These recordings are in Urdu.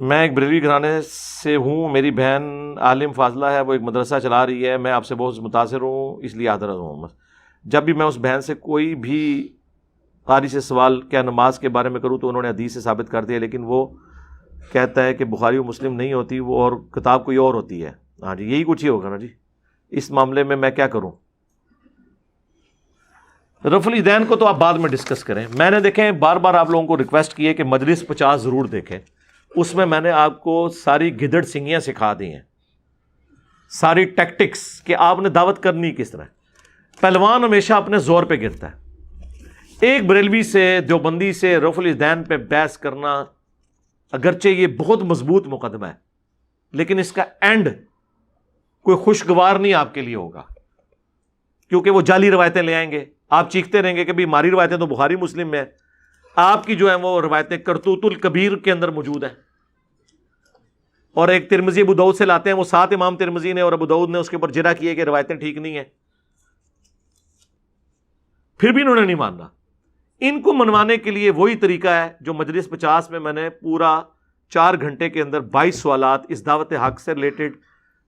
میں ایک بریلوی گھرانے سے ہوں، میری بہن عالم فاضلہ ہے، وہ ایک مدرسہ چلا رہی ہے، میں آپ سے بہت متاثر ہوں، اس لیے حاضر ہوں۔ جب بھی میں اس بہن سے کوئی بھی قاری سے سوال کیا نماز کے بارے میں کروں تو انہوں نے حدیث سے ثابت کر دیا، لیکن وہ کہتا ہے کہ بخاری و مسلم نہیں ہوتی، وہ اور کتاب کوئی اور ہوتی ہے۔ ہاں جی، یہی کچھ ہی ہوگا نا جی۔ اس معاملے میں کیا کروں؟ رفع الیدین کو تو آپ بعد میں ڈسکس کریں۔ میں نے دیکھیں بار بار آپ لوگوں کو ریکویسٹ کی ہے کہ مجلس 50 ضرور دیکھیں، اس میں نے آپ کو ساری گدڑ سنگیاں سکھا دی ہیں، ساری ٹیکٹکس کہ آپ نے دعوت کرنی کس طرح۔ پہلوان ہمیشہ اپنے زور پہ گرتا ہے۔ ایک بریلوی سے، دیوبندی سے رفع الیدین پہ بحث کرنا، اگرچہ یہ بہت مضبوط مقدمہ ہے، لیکن اس کا اینڈ کوئی خوشگوار نہیں آپ کے لیے ہوگا، کیونکہ وہ جعلی روایتیں لے آئیں گے۔ آپ چیختے رہیں گے کہ بھی ہماری روایتیں تو بخاری مسلم میں ہیں، آپ کی جو ہیں وہ روایتیں کرتوت الکبیر کے اندر موجود ہیں، اور ایک ترمذی ابو داؤد سے لاتے ہیں، وہ 7 امام ترمذی نے اور ابو داؤد نے اس کے اوپر جرح کیے کہ روایتیں ٹھیک نہیں ہیں، پھر بھی انہوں نے نہیں ماننا۔ ان کو منوانے کے لیے وہی طریقہ ہے جو مجلس 50 میں نے پورا 4 گھنٹے کے اندر 22 سوالات اس دعوت حق سے ریلیٹڈ،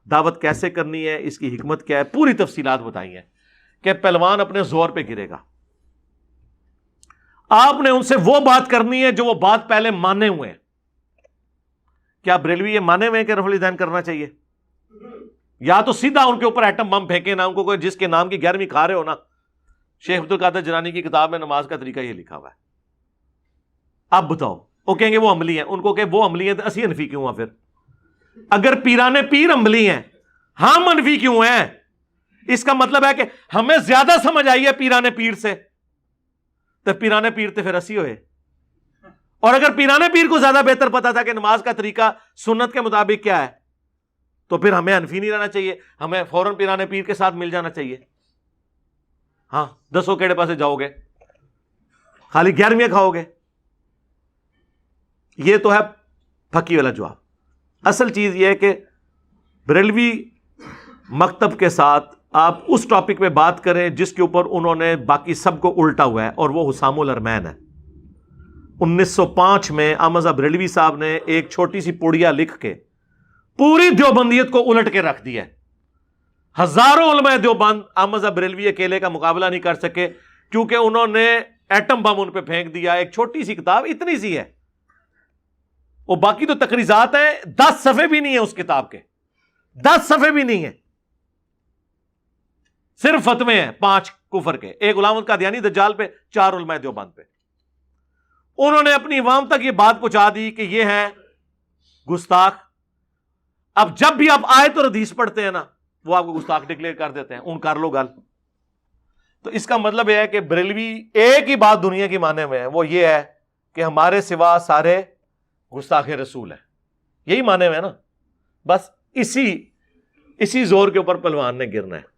دعوت کیسے کرنی ہے، اس کی حکمت کیا ہے، پوری تفصیلات بتائی ہیں کہ پہلوان اپنے زور پہ گرے گا۔ آپ نے ان سے وہ بات کرنی ہے جو وہ بات پہلے مانے ہوئے ہیں۔ کیا بریلوی یہ مانے ہوئے ہیں کہ رفع الیدین کرنا چاہیے؟ یا تو سیدھا ان کے اوپر ایٹم بم پھینکے نا، ان کو کوئی جس کے نام کی 11ویں کھا رہے ہو نا۔ شیخ عبدالقادر جیلانی کی کتاب میں نماز کا طریقہ یہ لکھا ہوا ہے۔ اب بتاؤ، وہ کہیں گے وہ عملی ہیں، ان کو کہ وہ عملی ہیں تو اسی حنفی کیوں ہیں؟ پھر اگر پیران پیر عملی ہیں، ہم حنفی کیوں ہیں؟ اس کا مطلب ہے کہ ہمیں زیادہ سمجھ آئی ہے پیران پیر سے، تو پیران پیر تو پھر اسی ہوئے۔ اور اگر پیران پیر کو زیادہ بہتر پتا تھا کہ نماز کا طریقہ سنت کے مطابق کیا ہے، تو پھر ہمیں حنفی نہیں رہنا چاہیے، ہمیں فوراً پیران پیر کے ساتھ مل جانا چاہیے۔ ہاں، 10 کیڑے پاسے جاؤ گے، خالی 11ویں کھاؤ گے؟ یہ تو ہے پھکی والا جواب۔ اصل چیز یہ ہے کہ بریلوی مکتب کے ساتھ آپ اس ٹاپک پہ بات کریں جس کے اوپر انہوں نے باقی سب کو الٹا ہوا ہے، اور وہ حسام الارمین ہے۔ 1905 میں احمد رضا بریلوی صاحب نے ایک چھوٹی سی پوڑیا لکھ کے پوری دیوبندیت کو الٹ کے رکھ دیا ہے۔ ہزاروں علماء دیوبند احمد رضا بریلوی اکیلے کا مقابلہ نہیں کر سکے، کیونکہ انہوں نے ایٹم بم ان پہ پھینک دیا۔ ایک چھوٹی سی کتاب اتنی سی ہے، وہ باقی تو تقریضات ہیں، 10 صفحے بھی نہیں ہیں اس کتاب کے، 10 صفحے بھی نہیں ہیں، صرف فتوے ہیں 5 کفر کے، ایک غلام احمد قادیانی دجال پہ، 4 علماء دیوبند پہ۔ انہوں نے اپنی عوام تک یہ بات پہنچا دی کہ یہ ہے گستاخ۔ اب جب بھی آپ آیت اور حدیث پڑھتے ہیں نا، وہ آپ کو گستاخ ڈکلیئر کر دیتے ہیں، ان کر لو گل۔ تو اس کا مطلب یہ ہے کہ بریلوی ایک ہی بات دنیا کی مانے ہوئے ہیں، وہ یہ ہے کہ ہمارے سوا سارے گستاخ رسول ہیں، یہی مانے ہوئے ہیں نا۔ بس اسی زور کے اوپر پہلوان نے گرنا ہے۔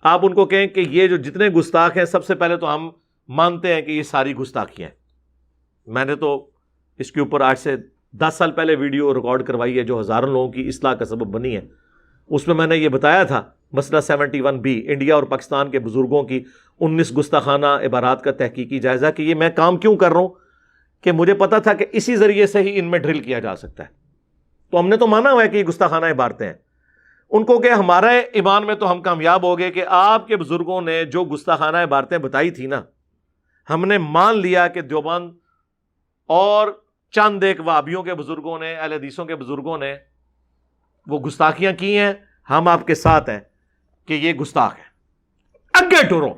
آپ ان کو کہیں کہ یہ جو جتنے گستاخ ہیں، سب سے پہلے تو ہم مانتے ہیں کہ یہ ساری گستاخیاں ہیں۔ میں نے تو اس کے اوپر آج سے 10 سال پہلے ویڈیو ریکارڈ کروائی ہے جو ہزاروں لوگوں کی اصلاح کا سبب بنی ہے۔ اس میں نے یہ بتایا تھا مسئلہ 71B، انڈیا اور پاکستان کے بزرگوں کی 19 گستاخانہ عبارات کا تحقیقی جائزہ، کہ یہ میں کام کیوں کر رہا ہوں، کہ مجھے پتا تھا کہ اسی ذریعے سے ہی ان میں ڈرل کیا جا سکتا ہے۔ تو ہم نے تو مانا ہوا ہے کہ یہ گستاخانہ عبارتیں ہیں۔ ان کو کہ ہمارے ایمان میں تو ہم کامیاب ہو گئے کہ آپ کے بزرگوں نے جو گستاخانہ عبارتیں بتائی تھی نا، ہم نے مان لیا کہ دیوبند اور چند ایک وہابیوں کے بزرگوں نے، اہل حدیثوں کے بزرگوں نے وہ گستاخیاں کی ہیں، ہم آپ کے ساتھ ہیں کہ یہ گستاخ ہے۔ اگے ٹورو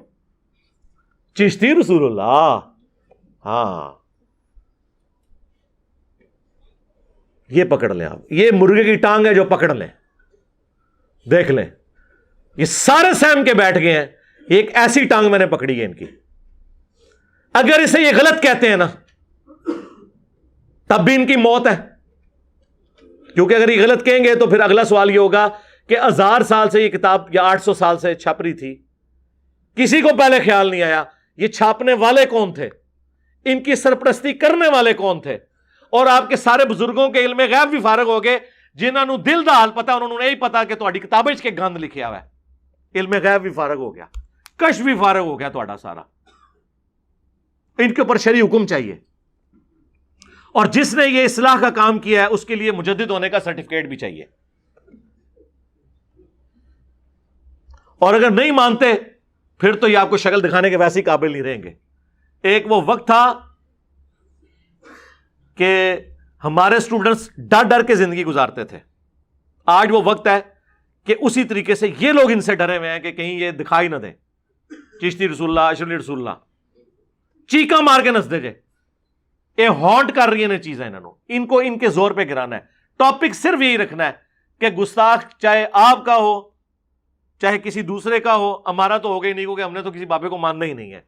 چشتی رسول اللہ، ہاں یہ پکڑ لیں آپ، یہ مرغے کی ٹانگ ہے جو پکڑ لیں، دیکھ لیں، یہ سارے سہم کے بیٹھ گئے ہیں، ایک ایسی ٹانگ میں نے پکڑی ہے ان کی۔ اگر اسے یہ غلط کہتے ہیں نا، تب بھی ان کی موت ہے، کیونکہ اگر یہ غلط کہیں گے تو پھر اگلا سوال یہ ہوگا کہ 1000 سال سے یہ کتاب یا 800 سال سے چھپ رہی تھی، کسی کو پہلے خیال نہیں آیا، یہ چھاپنے والے کون تھے، ان کی سرپرستی کرنے والے کون تھے؟ اور آپ کے سارے بزرگوں کے علم غیب بھی فارغ ہو گئے، جنہوں نے دل دا حال پتا، انہوں نے یہی پتا کہ تہاڈی کتابیں کے گند لکھیا ہوا ہے، علم غیب بھی فارغ ہو گیا، کشف بھی فارغ ہو گیا تہاڈا سارا۔ ان کے اوپر شرعی حکم چاہیے۔ اور جس نے یہ اصلاح کا کام کیا ہے اس کے لیے مجدد ہونے کا سرٹیفکیٹ بھی چاہیے. اور اگر نہیں مانتے پھر تو یہ آپ کو شکل دکھانے کے ویسے ہی قابل نہیں رہیں گے. ایک وہ وقت تھا کہ ہمارے اسٹوڈنٹس ڈر ڈر کے زندگی گزارتے تھے. آج وہ وقت ہے کہ اسی طریقے سے یہ لوگ ان سے ڈرے ہوئے ہیں کہ کہیں یہ دکھائی نہ دیں. چشتی رسول اللہ، اشرف رسول اللہ چیکا مار کے نس دے جے. یہ ہانٹ کر رہی ہیں چیزیں ان کو ان کے زور پہ گرانا ہے. ٹاپک صرف یہی رکھنا ہے کہ گستاخ چاہے آپ کا ہو چاہے کسی دوسرے کا ہو، ہمارا تو ہو گئی نہیں، کیونکہ ہم نے تو کسی بابے کو ماننا ہی نہیں ہے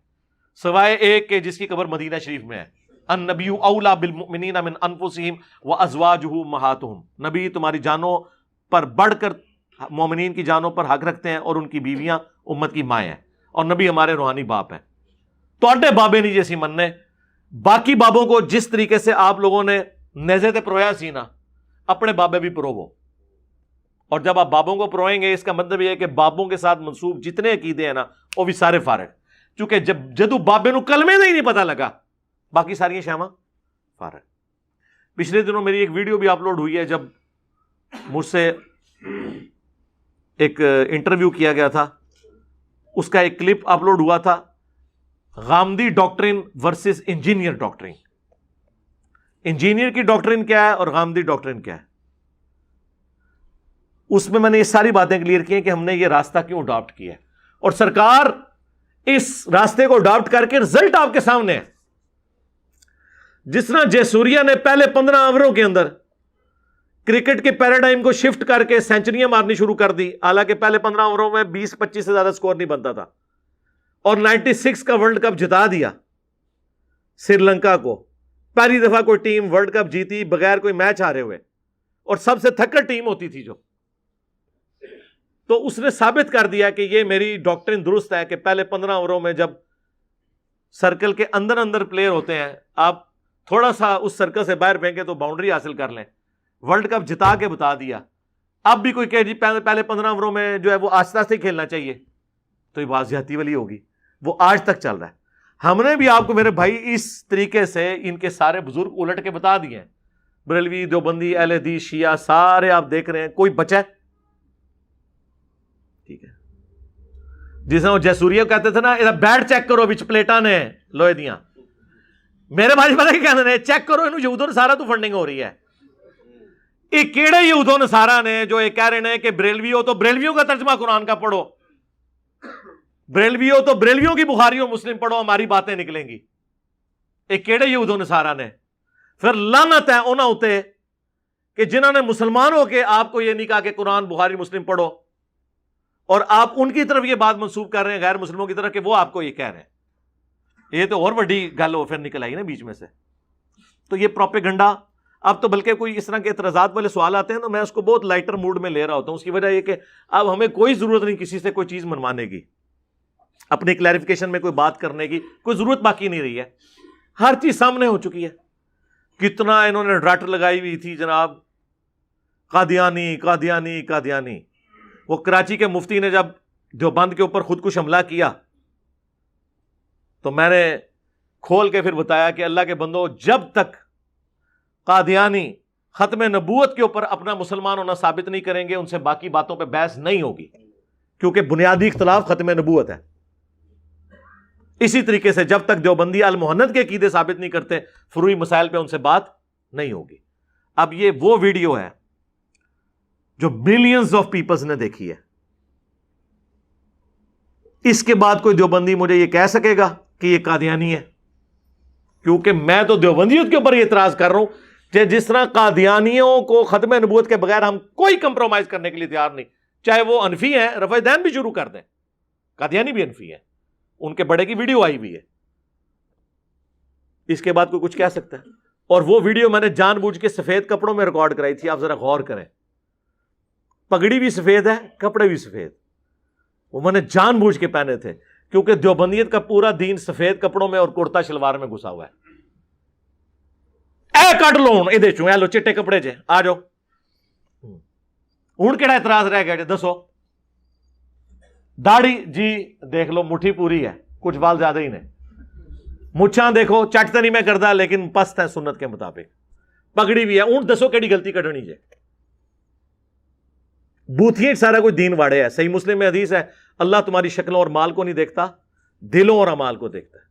سوائے ایک کہ جس کی قبر مدینہ شریف میں ہے. النبی اولا بالمؤمنین من انفسہم وازواجہ امہاتہم. نبی تمہاری جانوں پر بڑھ کر مومنین کی جانوں پر حق رکھتے ہیں اور ان کی بیویاں امت کی مائیں ہیں، اور نبی ہمارے روحانی باپ ہیں. توڑے بابے نہیں جیسی مننے. باقی بابوں کو جس طریقے سے آپ لوگوں نے نیزے تے پرویا سی نا، اپنے بابے بھی پروو. اور جب آپ بابوں کو پروئیں گے اس کا مطلب یہ ہے کہ بابوں کے ساتھ منسوب جتنے عقیدے ہیں نا وہ بھی سارے فارغ. چونکہ جب جدو بابے نو کلمے نہیں پتا لگا باقی ساری شامہ فارغ. پچھلے دنوں میری ایک ویڈیو بھی اپلوڈ ہوئی ہے جب مجھ سے ایک انٹرویو کیا گیا تھا. اس کا ایک کلپ اپلوڈ ہوا تھا، غامدی ڈاکٹرن ورسز انجینئر ڈاکٹرن. انجینئر کی ڈاکٹرن کیا ہے اور غامدی ڈاکٹرن کیا ہے. اس میں نے یہ ساری باتیں کلیئر کی ہیں کہ ہم نے یہ راستہ کیوں اڈاپٹ کیا ہے، اور سرکار اس راستے کو اڈاپٹ کر کے رزلٹ آپ کے سامنے ہے. جس طرح جے سوریا نے پہلے 15 اووروں کے اندر کرکٹ کے پیراڈائم کو شفٹ کر کے سینچریاں مارنی شروع کر دی، حالانکہ پہلے 15 اووروں میں 20-25 سے زیادہ سکور نہیں بنتا تھا، اور 96 کا ورلڈ کپ جتا دیا سری لنکا کو. پہلی دفعہ کوئی ٹیم ورلڈ کپ جیتی بغیر کوئی میچ ہارے ہوئے، اور سب سے تھکڑ ٹیم ہوتی تھی جو. تو اس نے ثابت کر دیا کہ یہ میری ڈاکٹرن درست ہے کہ پہلے 15 اووروں میں جب سرکل کے اندر اندر پلیئر ہوتے ہیں، آپ تھوڑا سا اس سرکل سے باہر پھینکیں تو باؤنڈری حاصل کر لیں. ورلڈ کپ جتا کے بتا دیا. اب بھی کوئی کہ جی پہلے 15 اووروں میں جو ہے وہ آہستہ سے کھیلنا چاہیے، تو یہ بات زیادتی والی ہوگی. وہ آج تک چل رہا ہے. ہم نے بھی آپ کو میرے بھائی اس طریقے سے ان کے سارے بزرگ الٹ کے بتا دیے ہیں. بریلوی، دیوبندی، اہل حدیث، شیعہ سارے آپ دیکھ رہے ہیں، کوئی بچا ہے؟ ٹھیک ہے. جس طرح جیسوریا کہتے تھے نا بیٹ چیک کرو بچ پلیٹاں نے لوہے دیاں. میرے بھائی پتہ کیا کہنے چیک کرو انہوں یہودوں نے سارا تو فنڈنگ ہو رہی ہے. یہ کیڑے یہودوں نے سارا نے جو یہ کہہ رہے ہیں کہ بریلوی ہو تو بریلویوں کا ترجمہ قرآن کا پڑھو، بریلوی ہو تو بریلویوں کی بخاری و مسلم پڑھو، ہماری باتیں نکلیں گی. یہ کیڑے یہودوں نے سارا نے. پھر لعنت ہے انہاں ہوتے کہ جنہوں نے مسلمان ہو کے آپ کو یہ نہیں کہا کہ قرآن بخاری مسلم پڑھو، اور آپ ان کی طرف یہ بات منسوب کر رہے ہیں غیر مسلموں کی طرف کہ وہ آپ کو یہ کہہ رہے ہیں. یہ تو اور بڑی گل ہو پھر نکل آئی نا بیچ میں سے. تو یہ پروپیگنڈا. اب تو بلکہ کوئی اس طرح کے اعتراضات والے سوال آتے ہیں تو میں اس کو بہت لائٹر موڈ میں لے رہا ہوتا ہوں. اس کی وجہ یہ کہ اب ہمیں کوئی ضرورت نہیں کسی سے کوئی چیز منوانے کی، اپنی کلیریفیکیشن میں کوئی بات کرنے کی کوئی ضرورت باقی نہیں رہی ہے. ہر چیز سامنے ہو چکی ہے. کتنا انہوں نے رٹ لگائی ہوئی تھی جناب، قادیانی قادیانی قادیانی. وہ کراچی کے مفتی نے جب دیوبند کے اوپر خودکش حملہ کیا تو میں نے کھول کے پھر بتایا کہ اللہ کے بندو، جب تک قادیانی ختم نبوت کے اوپر اپنا مسلمان ہونا ثابت نہیں کریں گے ان سے باقی باتوں پہ بحث نہیں ہوگی، کیونکہ بنیادی اختلاف ختم نبوت ہے. اسی طریقے سے جب تک دیوبندی المحنت کے عقیدے ثابت نہیں کرتے فروعی مسائل پہ ان سے بات نہیں ہوگی. اب یہ وہ ویڈیو ہے جو ملینز آف پیپلز نے دیکھی ہے. اس کے بعد کوئی دیوبندی مجھے یہ کہہ سکے گا کہ یہ قادیانی ہے، کیونکہ میں تو دیوبندیت کے اوپر یہ اعتراض کر رہا ہوں کہ جس طرح قادیانیوں کو ختم نبوت کے بغیر ہم کوئی کمپرومائز کرنے کے لیے تیار نہیں، چاہے وہ انفی ہیں، رفع دین بھی شروع کر دیں، قادیانی بھی انفی ہیں، ان کے بڑے کی ویڈیو آئی ہوئی ہے. اس کے بعد کوئی کچھ کہہ سکتا ہے؟ اور وہ ویڈیو میں نے جان بوجھ کے سفید کپڑوں میں ریکارڈ کرائی تھی. آپ ذرا غور کریں، پگڑی بھی سفید ہے، کپڑے بھی سفید. وہ میں نے جان بوجھ کے پہنے تھے کیونکہ دیوبندیت کا پورا دین سفید کپڑوں میں اور کرتا شلوار میں گھسا ہوا ہے. اے کٹ لو ہوں یہ چوں لو چٹے کپڑے چ آ جاؤ. ہوں کہڑا اعتراض رہ گیا جی دسو؟ داڑھی جی دیکھ لو مٹھی پوری ہے، کچھ بال زیادہ ہی نے. مچھاں دیکھو چٹ تو نہیں میں کرتا لیکن پست ہے سنت کے مطابق. پگڑی بھی ہے، اونٹ دسو کیڑی غلطی کڈنی جے، بوتھیے سارا کوئی دین واڑے ہے. صحیح مسلم میں حدیث ہے اللہ تمہاری شکلوں اور مال کو نہیں دیکھتا، دلوں اور اعمال کو دیکھتا ہے.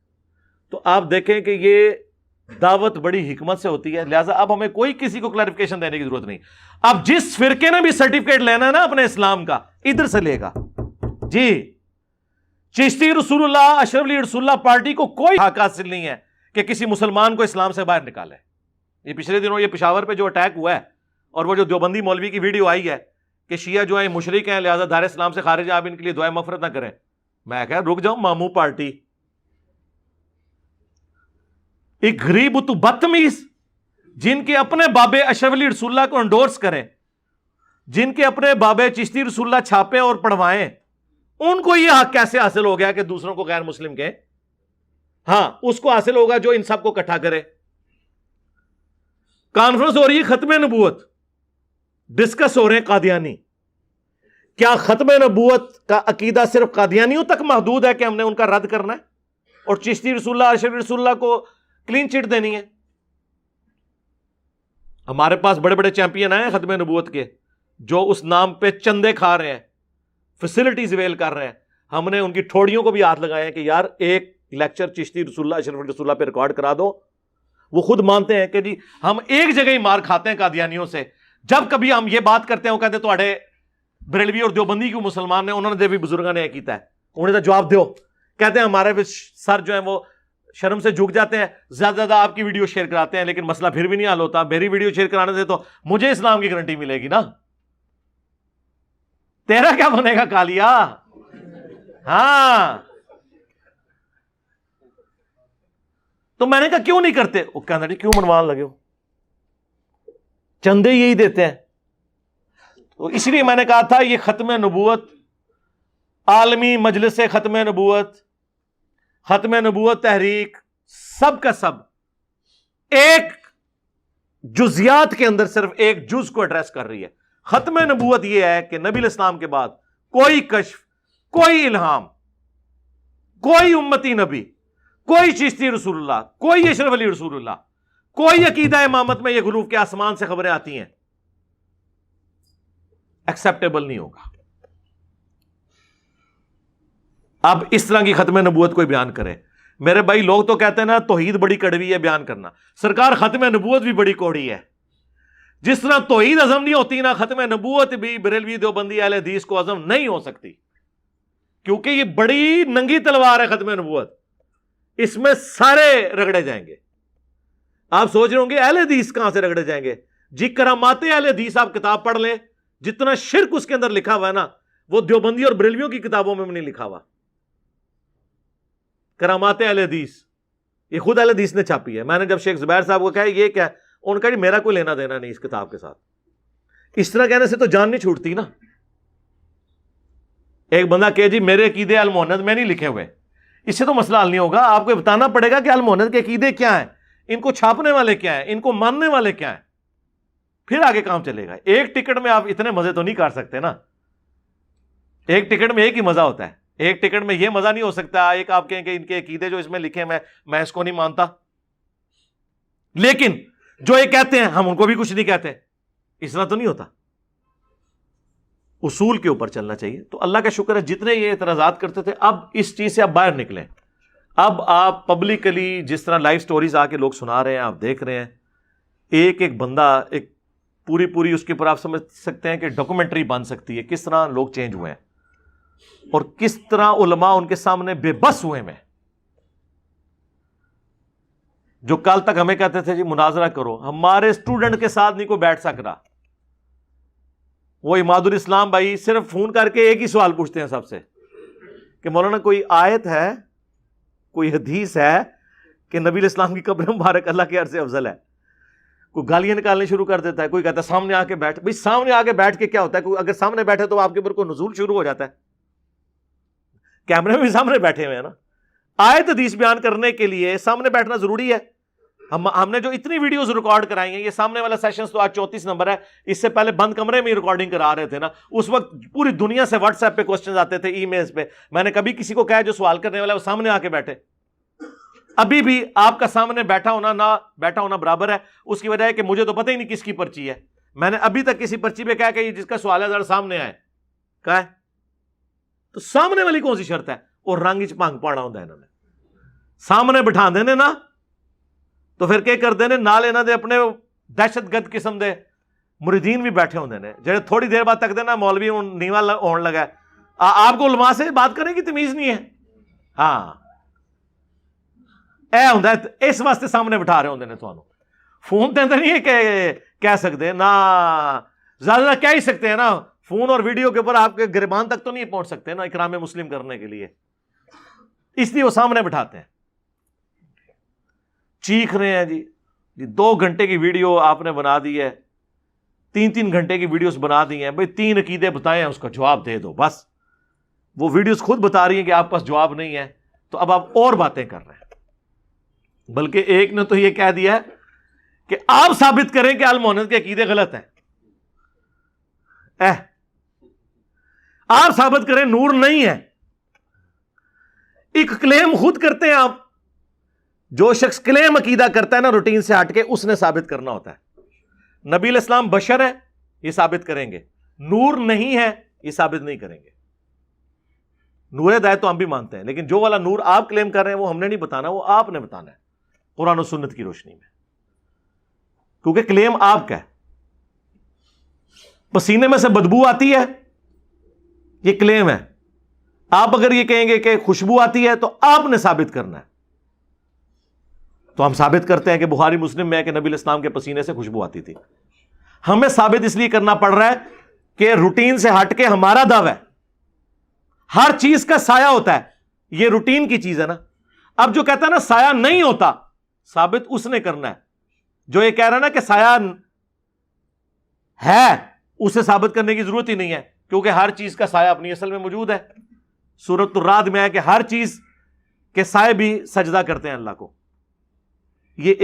تو آپ دیکھیں کہ یہ دعوت بڑی حکمت سے ہوتی ہے. لہٰذا اب ہمیں کوئی کسی کو کلیریفیکیشن دینے کی ضرورت نہیں. اب جس فرقے نے بھی سرٹیفکیٹ لینا ہے نا اپنے اسلام کا، ادھر سے لے گا. جی چشتی رسول اللہ، اشرف علی رسول اللہ پارٹی کو کوئی حق حاصل نہیں ہے کہ کسی مسلمان کو اسلام سے باہر نکالے. یہ پچھلے دنوں یہ پشاور پہ جو اٹیک ہوا ہے اور وہ جو دیوبندی مولوی کی ویڈیو آئی ہے کہ شیعہ جو ہیں مشرک ہیں لہذا دار اسلام سے خارج ہیں، آپ ان کے لیے دعائیں مغفرت نہ کریں. میں کہا رک جاؤ، ماموں پارٹی ایک غریب تو بدتمیز جن کے اپنے بابے اشرف علی رسول اللہ کو انڈورس کریں، جن کے اپنے بابے چشتی رسول اللہ چھاپیں اور پڑھوائیں، ان کو یہ حق کیسے حاصل ہو گیا کہ دوسروں کو غیر مسلم کہیں؟ ہاں اس کو حاصل ہوگا جو ان سب کو اکٹھا کرے. کانفرنس ہو رہی ہے ختم نبوت، ڈسکس ہو رہے ہیں قادیانی. کیا ختم نبوت کا عقیدہ صرف قادیانیوں تک محدود ہے کہ ہم نے ان کا رد کرنا ہے اور چشتی رسول اللہ اشرف رسول اللہ کو کلین چٹ دینی ہے؟ ہمارے پاس بڑے بڑے چیمپئن آئے ہیں ختم نبوت کے جو اس نام پہ چندے کھا رہے ہیں، فیسلٹیز ویل کر رہے ہیں. ہم نے ان کی ٹھوڑیوں کو بھی ہاتھ لگائے ہیں کہ یار ایک لیکچر چشتی رسول اللہ اشرف رسول اللہ پہ ریکارڈ کرا دو. وہ خود مانتے ہیں کہ جی ہم ایک جگہ ہی مار کھاتے ہیں قادیانیوں سے. جب کبھی ہم یہ بات کرتے ہیں وہ کہتے تواڈے بریلوی اور دیوبندی کو مسلمان نے انہوں نے بھی بزرگوں نے کیتا ہے، انہوں نے جواب دیو. کہتے ہیں ہمارے سر جو ہیں وہ شرم سے جھک جاتے ہیں، زیادہ زیادہ آپ کی ویڈیو شیئر کراتے ہیں لیکن مسئلہ پھر بھی نہیں حل ہوتا. میری ویڈیو شیئر کرانے سے تو مجھے اسلام کی گارنٹی ملے گی نا، تیرا کیا بنے گا کالیا؟ ہاں تو میں نے کہا کیوں نہیں کرتے؟ وہ کہنا جی کیوں منوان لگے ہو، چندے یہی دیتے ہیں. تو اس لیے میں نے کہا تھا یہ ختم نبوت، عالمی مجلس ختم نبوت تحریک سب کا سب ایک جزیات کے اندر صرف ایک جز کو ایڈریس کر رہی ہے. ختم نبوت یہ ہے کہ نبی الاسلام کے بعد کوئی کشف، کوئی الہام، کوئی امتی نبی، کوئی چشتی رسول اللہ، کوئی اشرف علی رسول اللہ، کوئی عقیدہ امامت میں یہ غلوف کے آسمان سے خبریں آتی ہیں ایکسیپٹیبل نہیں ہوگا. اب اس طرح کی ختم نبوت کوئی بیان کرے. میرے بھائی لوگ تو کہتے ہیں نا توحید بڑی کڑوی ہے بیان کرنا، سرکار ختم نبوت بھی بڑی کوڑی ہے. جس طرح توحید ہضم نہیں ہوتی نا، ختم نبوت بھی بریلوی دیوبندی اہل حدیث کو ہضم نہیں ہو سکتی، کیونکہ یہ بڑی ننگی تلوار ہے ختم نبوت، اس میں سارے رگڑے جائیں گے. آپ سوچ رہے ہوں گے اہل حدیث کہاں سے رگڑے جائیں گے؟ جی کرامات اہل حدیث آپ کتاب پڑھ لیں، جتنا شرک اس کے اندر لکھا ہوا ہے نا وہ دیوبندی اور بریلویوں کی کتابوں میں بھی نہیں لکھا ہوا. کرامات اہل حدیث یہ خود اہل حدیث نے چھاپی ہے. میں نے جب شیخ زبیر صاحب کو کہا یہ کیا، ان کا جی میرا کوئی لینا دینا نہیں اس کتاب کے ساتھ. اس طرح کہنے سے تو جان نہیں چھوٹتی نا. ایک بندہ کہ جی میرے عقیدے المحنت میں نہیں لکھے ہوئے، اس سے تو مسئلہ حل نہیں ہوگا. آپ کو بتانا پڑے گا کہ المحنت کے عقیدے کیا ہیں، ان کو چھاپنے والے کیا ہیں، ان کو ماننے والے کیا ہیں، پھر آگے کام چلے گا. ایک ٹکٹ میں آپ اتنے مزے تو نہیں کر سکتے نا. ایک ٹکٹ میں ایک ہی مزہ ہوتا ہے، ایک ٹکٹ میں یہ مزہ نہیں ہو سکتا ایک آپ کہیں کہ ان کے عقیدے جو اس میں لکھے میں اس کو نہیں مانتا، لیکن جو یہ کہتے ہیں ہم ان کو بھی کچھ نہیں کہتے. اس طرح تو نہیں ہوتا. اصول کے اوپر چلنا چاہیے. تو اللہ کا شکر ہے جتنے یہ اعتراضات کرتے تھے اب اس چیز سے آپ باہر نکلیں. اب آپ پبلکلی جس طرح لائیو سٹوریز آ کے لوگ سنا رہے ہیں، آپ دیکھ رہے ہیں، ایک ایک بندہ ایک پوری اس کے اوپر آپ سمجھ سکتے ہیں کہ ڈاکومنٹری بن سکتی ہے کس طرح لوگ چینج ہوئے ہیں اور کس طرح علماء ان کے سامنے بے بس ہوئے ہیں. جو کل تک ہمیں کہتے تھے جی مناظرہ کرو، ہمارے اسٹوڈنٹ کے ساتھ نہیں کوئی بیٹھ سک رہا. وہ عماد الاسلام بھائی صرف فون کر کے ایک ہی سوال پوچھتے ہیں سب سے کہ مولانا کوئی آیت ہے، کوئی حدیث ہے کہ نبی الاسلام کی قبر مبارک اللہ کے عرش سے افضل ہے؟ کوئی گالیاں نکالنے شروع کر دیتا ہے، کوئی کہتا ہے سامنے آ کے بیٹھ. بھائی سامنے آ کے بیٹھ کے کیا ہوتا ہے؟ کوئی اگر سامنے بیٹھے تو آپ کے اوپر کوئی نزول شروع ہو جاتا ہے. کیمرے میں بھی سامنے بیٹھے ہوئے ہیں نا. آیت حدیث بیان کرنے کے لیے سامنے بیٹھنا ضروری ہے. ہم نے جو اتنی ویڈیوز ریکارڈ کرائی ہیں، یہ سامنے والا سیشنز تو آج 34 نمبر ہے، اس سے پہلے بند کمرے میں ریکارڈنگ کرا رہے تھے نا. اس وقت پوری دنیا سے واٹس ایپ پہ کوسچنز آتے تھے، ای میلز پہ. میں نے کبھی کسی کو کہا جو سوال کرنے والا ہے وہ سامنے آ کے بیٹھے. ابھی بھی آپ کا سامنے بیٹھا ہونا نہ بیٹھا ہونا برابر ہے. اس کی وجہ ہے کہ مجھے تو پتہ ہی نہیں کس کی پرچی ہے. میں نے ابھی تک کسی پرچی پہ کہا کہ یہ جس کا سوال ہے ذرا سامنے آئے, کہا ہے تو سامنے والی کون سی شرط ہے؟ اور رنگ چ بھنگ پانا ہوتا ہے انہوں نے. سامنے بٹھا دینے نا تو پھر کیا کر دینے نال انہوں نے اپنے دہشت گرد قسم دے مریدین بھی بیٹھے ہوندے نے جڑے تھوڑی دیر بعد تک دینا مولوی نیوا ہون لگا ہے. آپ کو علماء سے بات کرنے کی تمیز نہیں ہے. ہاں اے ہوندا ہے, اس واسطے سامنے بٹھا رہے ہوندے نے تانوں. فون تے نہیں ہے کہ کہہ سکتے نہ, زیادہ کہہ ہی سکتے ہیں نا, فون اور ویڈیو کے اوپر آپ کے گریبان تک تو نہیں پہنچ سکتے نا اکرام مسلم کرنے کے لیے, اس لیے وہ سامنے بٹھاتے ہیں. چیخ رہے ہیں جی 2 گھنٹے کی ویڈیو آپ نے بنا دی ہے, 3 گھنٹے کی ویڈیوز بنا دی ہیں, بھئی 3 عقیدے بتائیں اس کا جواب دے دو بس. وہ ویڈیوز خود بتا رہی ہیں کہ آپ پاس جواب نہیں ہے, تو اب آپ اور باتیں کر رہے ہیں. بلکہ ایک نے تو یہ کہہ دیا کہ آپ ثابت کریں کہ الموحد کے عقیدے غلط ہیں. آپ ثابت کریں نور نہیں ہے. ایک کلیم خود کرتے ہیں آپ. جو شخص کلیم عقیدہ کرتا ہے نا روٹین سے ہٹ کے, اس نے ثابت کرنا ہوتا ہے. نبی علیہ السلام بشر ہے, یہ ثابت کریں گے. نور نہیں ہے, یہ ثابت نہیں کریں گے. نور ہدایت تو ہم بھی مانتے ہیں, لیکن جو والا نور آپ کلیم کر رہے ہیں وہ ہم نے نہیں بتانا, وہ آپ نے بتانا ہے قرآن و سنت کی روشنی میں, کیونکہ کلیم آپ کا ہے. پسینے میں سے بدبو آتی ہے, یہ کلیم ہے. آپ اگر یہ کہیں گے کہ خوشبو آتی ہے تو آپ نے ثابت کرنا ہے. تو ہم ثابت کرتے ہیں کہ بخاری مسلم میں ہے کہ نبی علیہ السلام کے پسینے سے خوشبو آتی تھی. ہمیں ثابت اس لیے کرنا پڑ رہا ہے کہ روٹین سے ہٹ کے ہمارا دعویٰ ہے. ہر چیز کا سایہ ہوتا ہے, یہ روٹین کی چیز ہے نا. اب جو کہتا ہے نا سایہ نہیں ہوتا, ثابت اس نے کرنا ہے. جو یہ کہہ رہا ہے نا کہ سایہ ہے, اسے ثابت کرنے کی ضرورت ہی نہیں ہے, کیونکہ ہر چیز کا سایہ اپنی اصل میں موجود ہے. سورۃ الرعد میں ہے کہ ہر چیز کے سائے بھی سجدہ کرتے ہیں اللہ کو. یہ